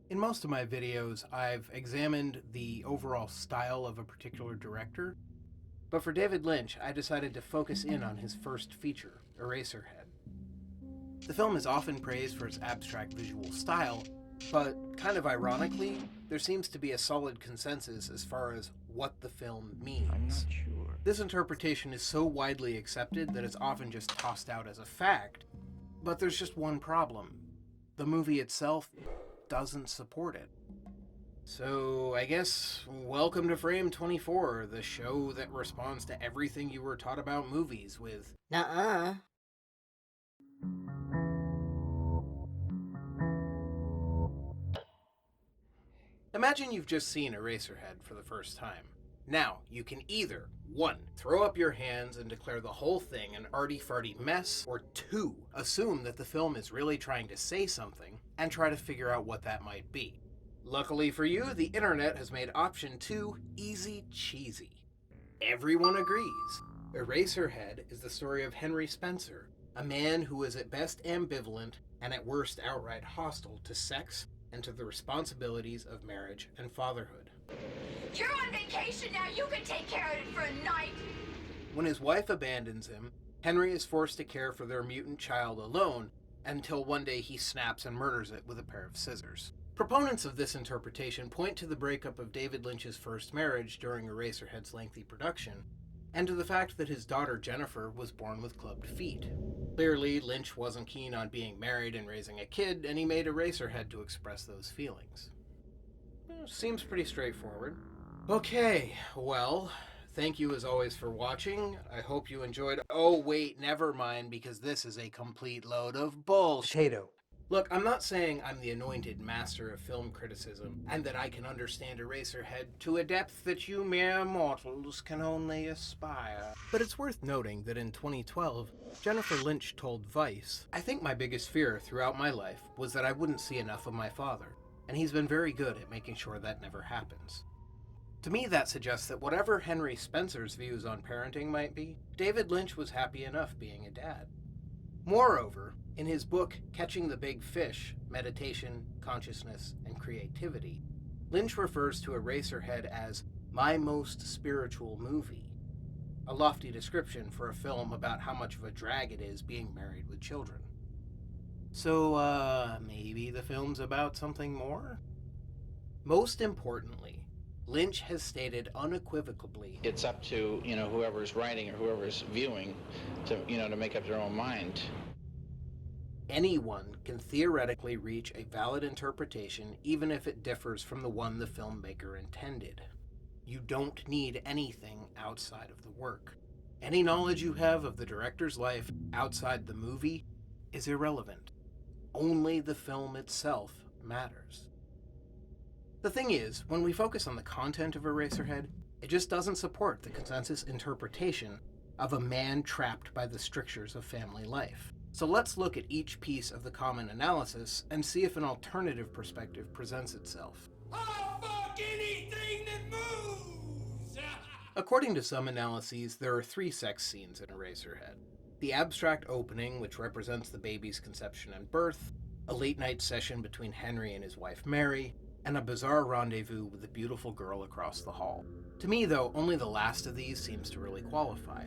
In most of my videos, I've examined the overall style of a particular director, but for David Lynch, I decided to focus in on his first feature, Eraserhead. The film is often praised for its abstract visual style, but kind of ironically, there seems to be a solid consensus as far as what the film I'm not means. sure. This interpretation is so widely accepted that it's often just tossed out as a fact, but there's just one problem. The movie itself doesn't support it. So, I guess, welcome to Frame 24, the show that responds to everything you were taught about movies with. Nuh-uh. Imagine you've just seen Eraserhead for the first time. Now, you can either 1. Throw up your hands and declare the whole thing an arty-farty mess, or 2. Assume that the film is really trying to say something and try to figure out what that might be. Luckily for you, the internet has made option 2 easy cheesy. Everyone agrees. Eraserhead is the story of Henry Spencer, a man who is at best ambivalent and at worst outright hostile to sex and to the responsibilities of marriage and fatherhood. You're on vacation now. You can take care of it for a night. When his wife abandons him, Henry is forced to care for their mutant child alone until one day he snaps and murders it with a pair of scissors. Proponents of this interpretation point to the breakup of David Lynch's first marriage during Eraserhead's lengthy production, and to the fact that his daughter Jennifer was born with clubbed feet. Clearly, Lynch wasn't keen on being married and raising a kid, and he made Eraserhead to express those feelings. Seems pretty straightforward. Okay, well, thank you as always for watching. I hope you enjoyed. Oh wait, never mind, because this is a complete load of bullshit. Look, I'm not saying I'm the anointed master of film criticism, and that I can understand Eraserhead to a depth that you mere mortals can only aspire. But it's worth noting that in 2012, Jennifer Lynch told Vice, "I think my biggest fear throughout my life was that I wouldn't see enough of my father, and he's been very good at making sure that never happens." To me, that suggests that whatever Henry Spencer's views on parenting might be, David Lynch was happy enough being a dad. Moreover, in his book Catching the Big Fish, Meditation, Consciousness, and Creativity, Lynch refers to Eraserhead as my most spiritual movie, a lofty description for a film about how much of a drag it is being married with children. So, maybe the film's about something more? Most importantly, Lynch has stated unequivocally, It's up to, whoever's writing or whoever's viewing to make up their own mind. anyone can theoretically reach a valid interpretation even if it differs from the one the filmmaker intended. You don't need anything outside of the work. Any knowledge you have of the director's life outside the movie is irrelevant. Only the film itself matters. The thing is, when we focus on the content of Eraserhead, it just doesn't support the consensus interpretation of a man trapped by the strictures of family life. So let's look at each piece of the common analysis and see if an alternative perspective presents itself. I'll fuck anything that moves! According to some analyses, there are 3 sex scenes in Eraserhead. The abstract opening, which represents the baby's conception and birth, a late-night session between Henry and his wife Mary, and a bizarre rendezvous with a beautiful girl across the hall. To me, though, only the last of these seems to really qualify.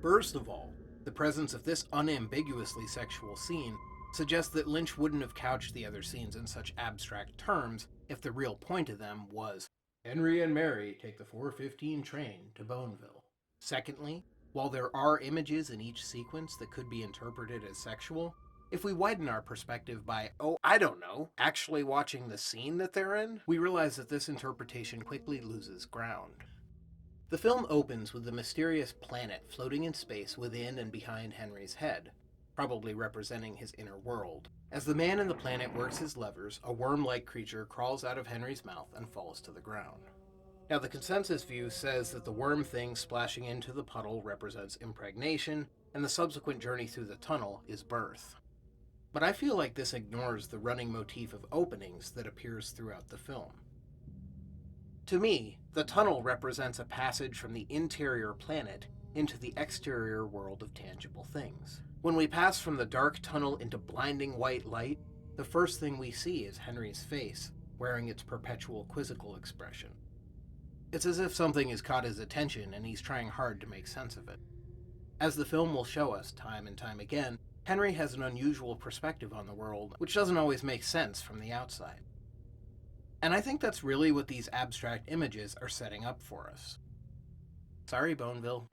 First of all, the presence of this unambiguously sexual scene suggests that Lynch wouldn't have couched the other scenes in such abstract terms if the real point of them was, Henry and Mary take the 4:15 train to Boneville. Secondly, while there are images in each sequence that could be interpreted as sexual, if we widen our perspective by, actually watching the scene that they're in, we realize that this interpretation quickly loses ground. The film opens with the mysterious planet floating in space within and behind Henry's head, probably representing his inner world. As the man in the planet works his levers, a worm-like creature crawls out of Henry's mouth and falls to the ground. Now, the consensus view says that the worm thing splashing into the puddle represents impregnation, and the subsequent journey through the tunnel is birth. But I feel like this ignores the running motif of openings that appears throughout the film. To me, the tunnel represents a passage from the interior planet into the exterior world of tangible things. When we pass from the dark tunnel into blinding white light, the first thing we see is Henry's face, wearing its perpetual quizzical expression. It's as if something has caught his attention and he's trying hard to make sense of it. As the film will show us time and time again, Henry has an unusual perspective on the world, which doesn't always make sense from the outside. And I think that's really what these abstract images are setting up for us. Sorry, Boneville.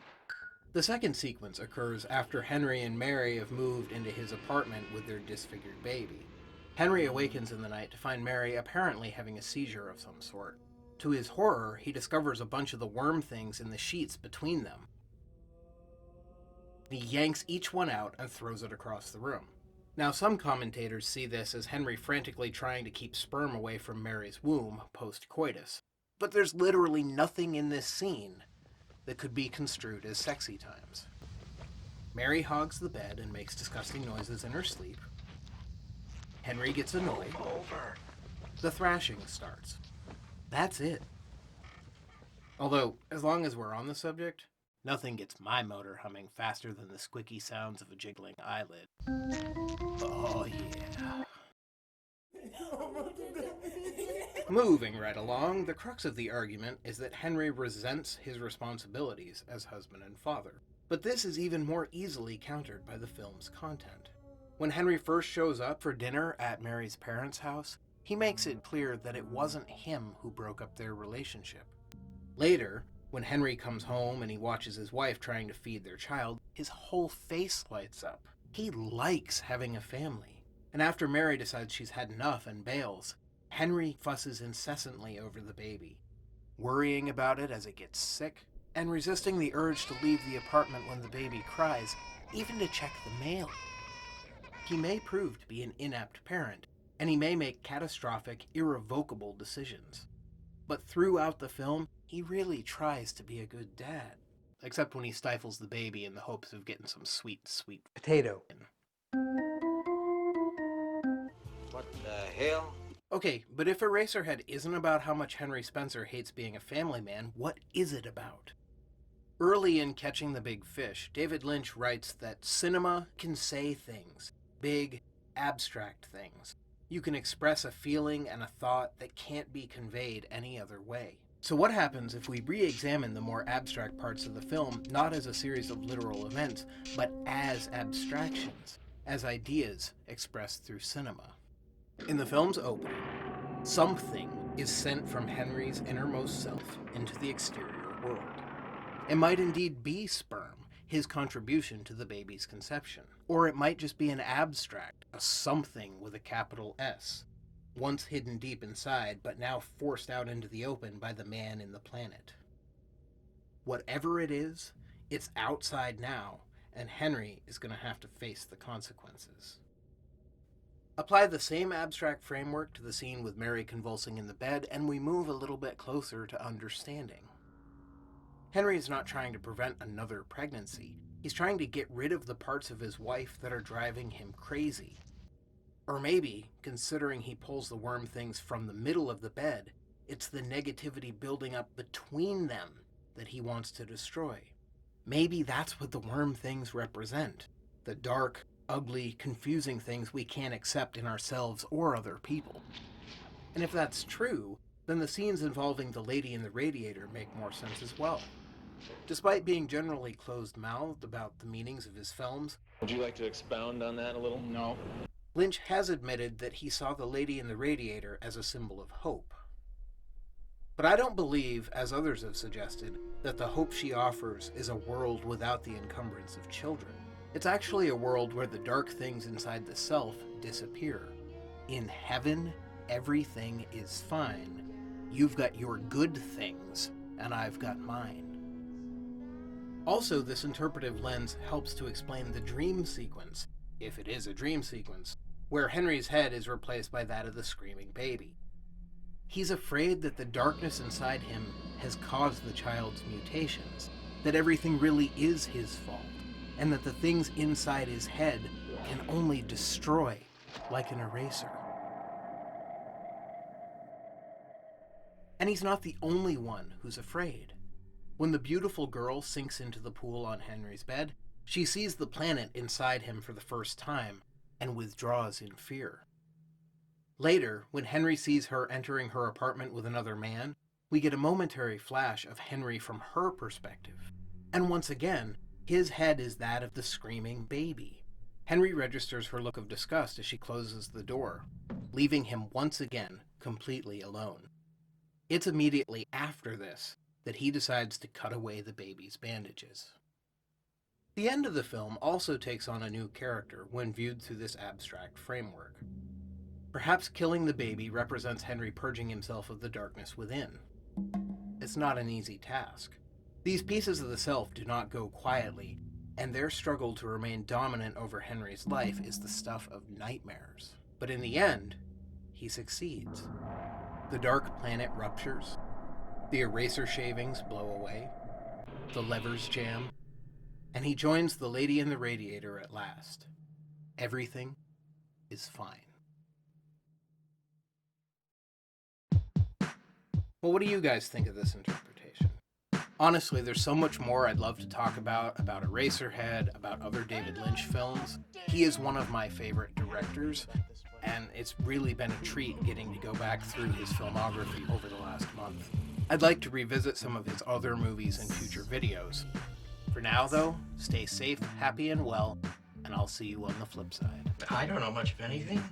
The second sequence occurs after Henry and Mary have moved into his apartment with their disfigured baby. Henry awakens in the night to find Mary apparently having a seizure of some sort. To his horror, he discovers a bunch of the worm things in the sheets between them. He yanks each one out and throws it across the room. Now, some commentators see this as Henry frantically trying to keep sperm away from Mary's womb post-coitus. But there's literally nothing in this scene that could be construed as sexy times. Mary hogs the bed and makes disgusting noises in her sleep. Henry gets annoyed. The thrashing starts. That's it. Although, as long as we're on the subject, nothing gets my motor humming faster than the squeaky sounds of a jiggling eyelid. Oh yeah. Moving right along, the crux of the argument is that Henry resents his responsibilities as husband and father. But this is even more easily countered by the film's content. When Henry first shows up for dinner at Mary's parents' house, he makes it clear that it wasn't him who broke up their relationship. Later, when Henry comes home and he watches his wife trying to feed their child, his whole face lights up. He likes having a family. And after Mary decides she's had enough and bails, Henry fusses incessantly over the baby, worrying about it as it gets sick, and resisting the urge to leave the apartment when the baby cries, even to check the mail. He may prove to be an inept parent, and he may make catastrophic, irrevocable decisions. But throughout the film, he really tries to be a good dad. Except when he stifles the baby in the hopes of getting some sweet, sweet potato in. What the hell? Okay, but if Eraserhead isn't about how much Henry Spencer hates being a family man, what is it about? Early in Catching the Big Fish, David Lynch writes that cinema can say things, big, abstract things. You can express a feeling and a thought that can't be conveyed any other way. So what happens if we re-examine the more abstract parts of the film not as a series of literal events, but as abstractions, as ideas expressed through cinema? In the film's opening, something is sent from Henry's innermost self into the exterior world. It might indeed be sperm, his contribution to the baby's conception. Or it might just be an abstract, a something with a capital S, once hidden deep inside, but now forced out into the open by the man in the planet. Whatever it is, it's outside now, and Henry is going to have to face the consequences. Apply the same abstract framework to the scene with Mary convulsing in the bed, and we move a little bit closer to understanding. Henry is not trying to prevent another pregnancy. He's trying to get rid of the parts of his wife that are driving him crazy. Or maybe, considering he pulls the worm things from the middle of the bed, it's the negativity building up between them that he wants to destroy. Maybe that's what the worm things represent. The dark, ugly, confusing things we can't accept in ourselves or other people. And if that's true, then the scenes involving the lady in the radiator make more sense as well. Despite being generally closed-mouthed about the meanings of his films, Would you like to expound on that a little? No. Lynch has admitted that he saw the lady in the radiator as a symbol of hope. But I don't believe, as others have suggested, that the hope she offers is a world without the encumbrance of children. It's actually a world where the dark things inside the self disappear. In heaven, everything is fine. You've got your good things, and I've got mine. Also, this interpretive lens helps to explain the dream sequence, if it is a dream sequence, where Henry's head is replaced by that of the screaming baby. He's afraid that the darkness inside him has caused the child's mutations, that everything really is his fault, and that the things inside his head can only destroy, like an eraser. And he's not the only one who's afraid. When the beautiful girl sinks into the pool on Henry's bed, she sees the planet inside him for the first time and withdraws in fear. Later, when Henry sees her entering her apartment with another man, we get a momentary flash of Henry from her perspective. And once again, his head is that of the screaming baby. Henry registers her look of disgust as she closes the door, leaving him once again completely alone. It's immediately after this that he decides to cut away the baby's bandages. The end of the film also takes on a new character when viewed through this abstract framework. Perhaps killing the baby represents Henry purging himself of the darkness within. It's not an easy task. These pieces of the self do not go quietly, and their struggle to remain dominant over Henry's life is the stuff of nightmares. But in the end, he succeeds. The dark planet ruptures, the eraser shavings blow away, the levers jam, and he joins the lady in the radiator at last. Everything is fine. Well, what do you guys think of this interpretation? Honestly, there's so much more I'd love to talk about Eraserhead, about other David Lynch films. He is one of my favorite directors, and it's really been a treat getting to go back through his filmography over the last month. I'd like to revisit some of his other movies in future videos. For now, though, stay safe, happy, and well, and I'll see you on the flip side. I don't know much of anything.